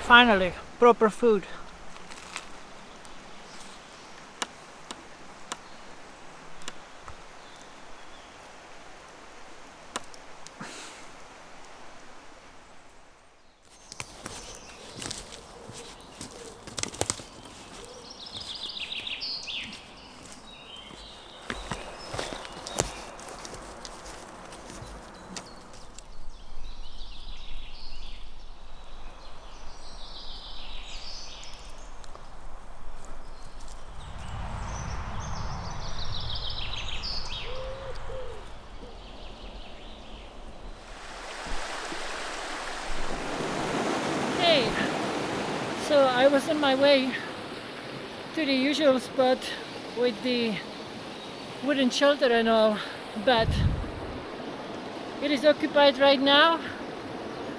Finally, proper food. So I was on my way to the usual spot with the wooden shelter and all, but it is occupied right now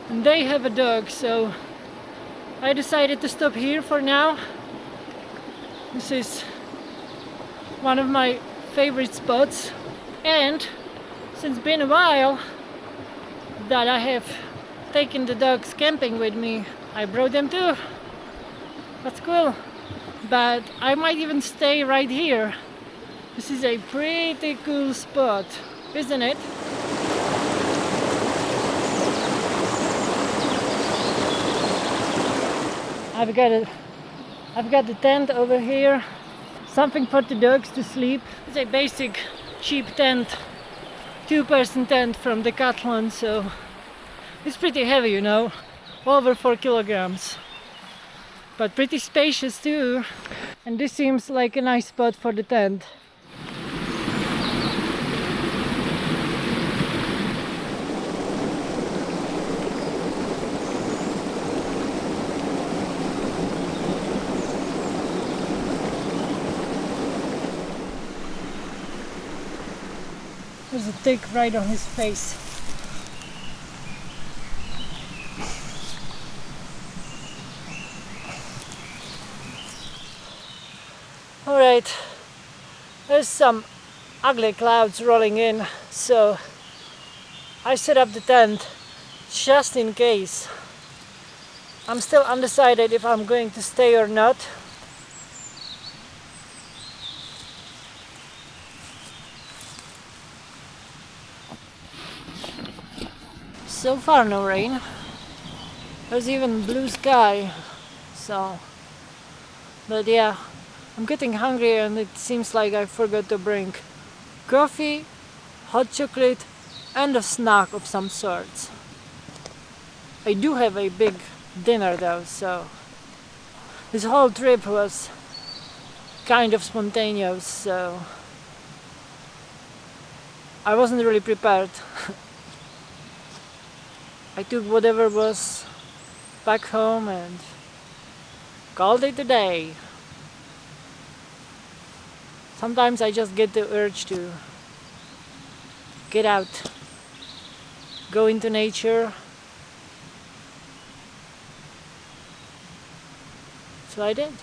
and they have a dog, so I decided to stop here for now. This is one of my favorite spots, and since it's been a while that I have taken the dogs camping with me, I brought them too. That's cool. But I might even stay right here. This is a pretty cool spot, isn't it? I've got the tent over here. Something for the dogs to sleep. It's a basic cheap tent, 2-person tent from Decathlon, so it's pretty heavy, you know, over 4 kilograms. But pretty spacious too, and this seems like a nice spot for the tent. There's a tick right on his face. Alright, there's some ugly clouds rolling in, so I set up the tent just in case. I'm still undecided if I'm going to stay or not. So far no rain. There's even blue sky, so, but yeah. I'm getting hungry and it seems like I forgot to bring coffee, hot chocolate and a snack of some sorts. I do have a big dinner though, so this whole trip was kind of spontaneous, so I wasn't really prepared. I took whatever was back home and called it a day. Sometimes I just get the urge to get out, go into nature. So I did.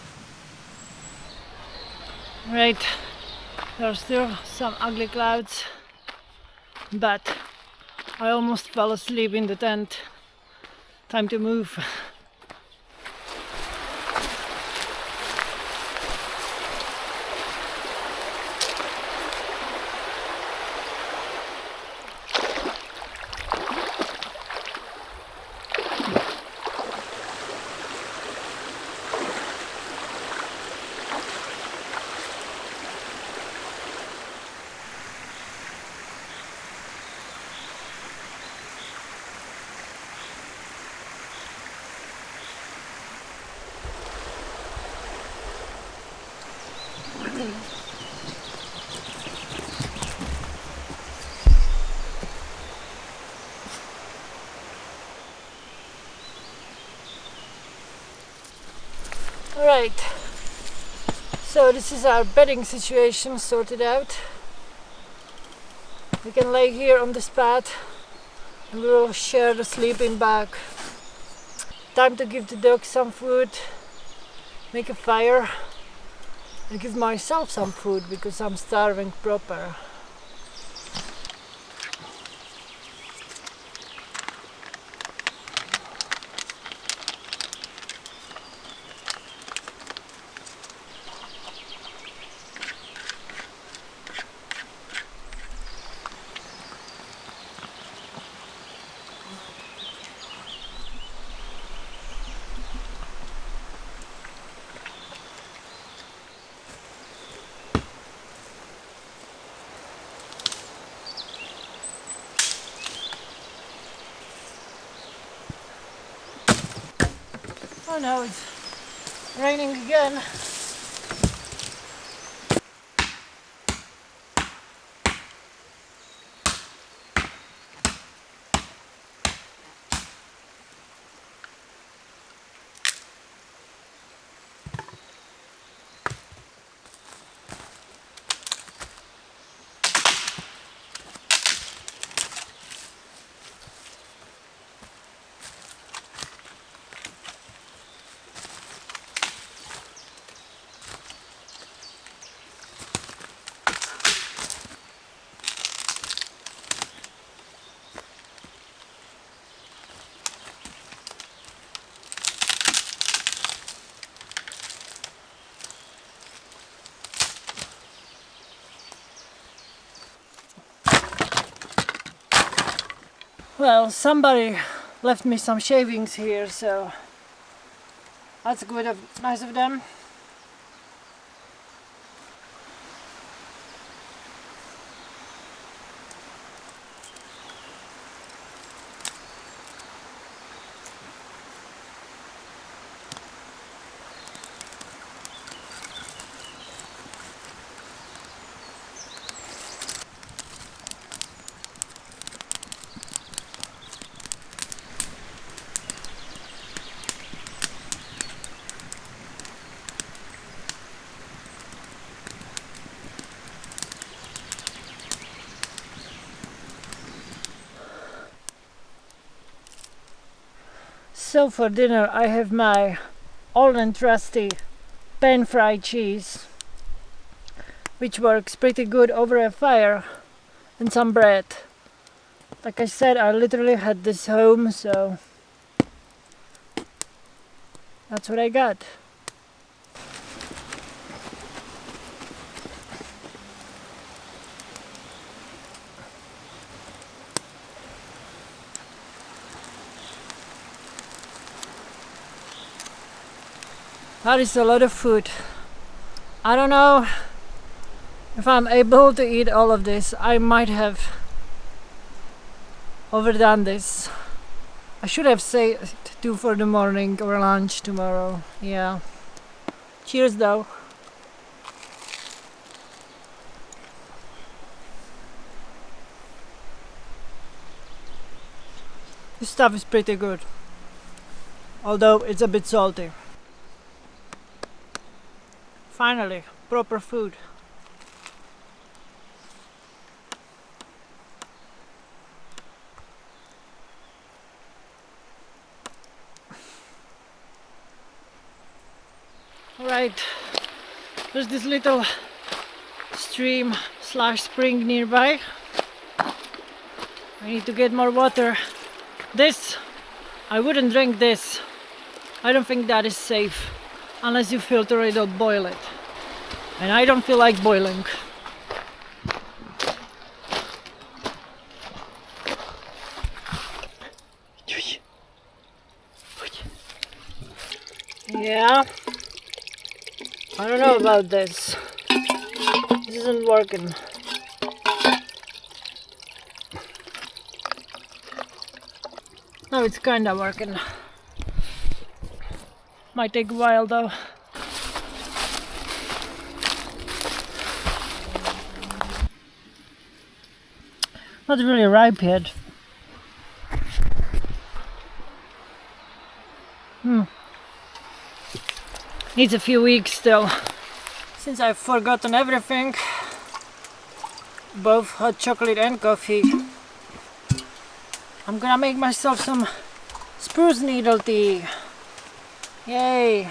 Right, there are still some ugly clouds, but I almost fell asleep in the tent. Time to move. Alright, so this is our bedding situation sorted out. We can lay here on this pad and we will share the sleeping bag. Time to give the dog some food, make a fire and give myself some food because I'm starving proper. Oh no, it's raining again. Well, somebody left me some shavings here, so that's nice of them. So for dinner I have my old and trusty pan-fried cheese, which works pretty good over a fire, and some bread. Like I said, I literally had this home, so that's what I got. That is a lot of food. I don't know if I'm able to eat all of this. I might have overdone this. I should have saved 2 for the morning or lunch tomorrow. Yeah. Cheers though. This stuff is pretty good, although it's a bit salty. Finally, proper food. Alright, there's this little stream slash spring nearby. I need to get more water. This, I wouldn't drink this. I don't think that is safe unless you filter it or boil it. And I don't feel like boiling. Yeah, I don't know about this. This isn't working. No, it's kinda working. Might take a while though. Not really ripe yet. Needs a few weeks still. Since I've forgotten everything, both hot chocolate and coffee, I'm gonna make myself some spruce needle tea. Yay!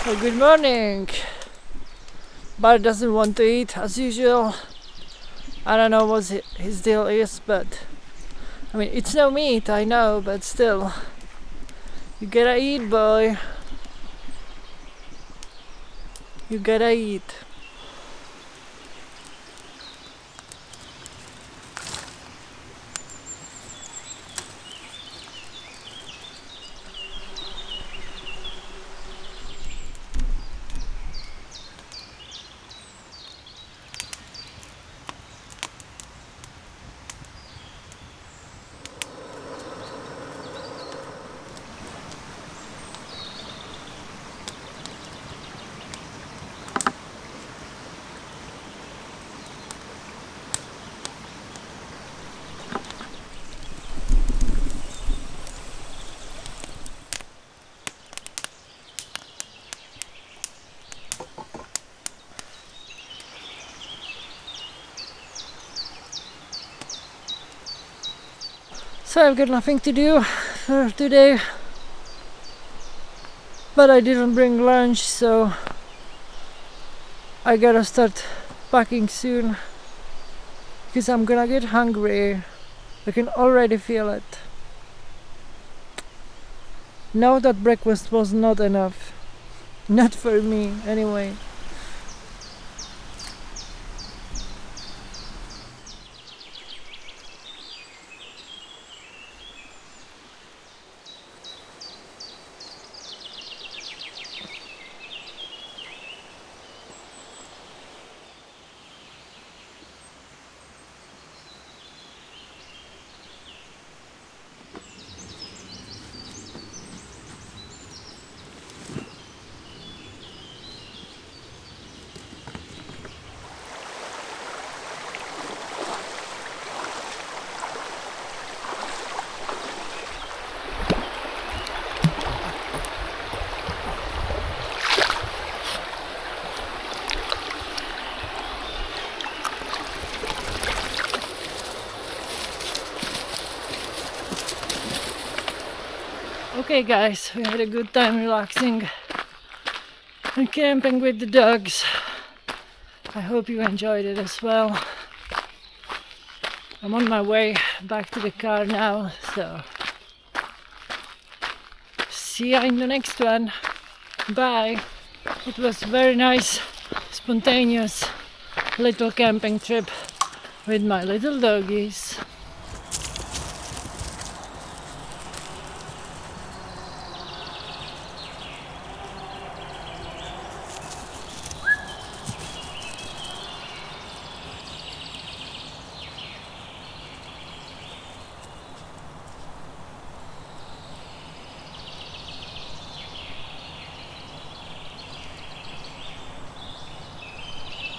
Well, good morning. Bart doesn't want to eat as usual. I don't know what his deal is, but I mean, it's no meat, I know, but still. You gotta eat, boy. You gotta eat. So I've got nothing to do for today, but I didn't bring lunch, so I gotta start packing soon because I'm gonna get hungry. I can already feel it. Now that breakfast was not enough. Not for me, anyway. Okay guys, we had a good time relaxing and camping with the dogs. I hope you enjoyed it as well. I'm on my way back to the car now, so see ya in the next one. Bye. It was very nice, spontaneous little camping trip with my little doggies.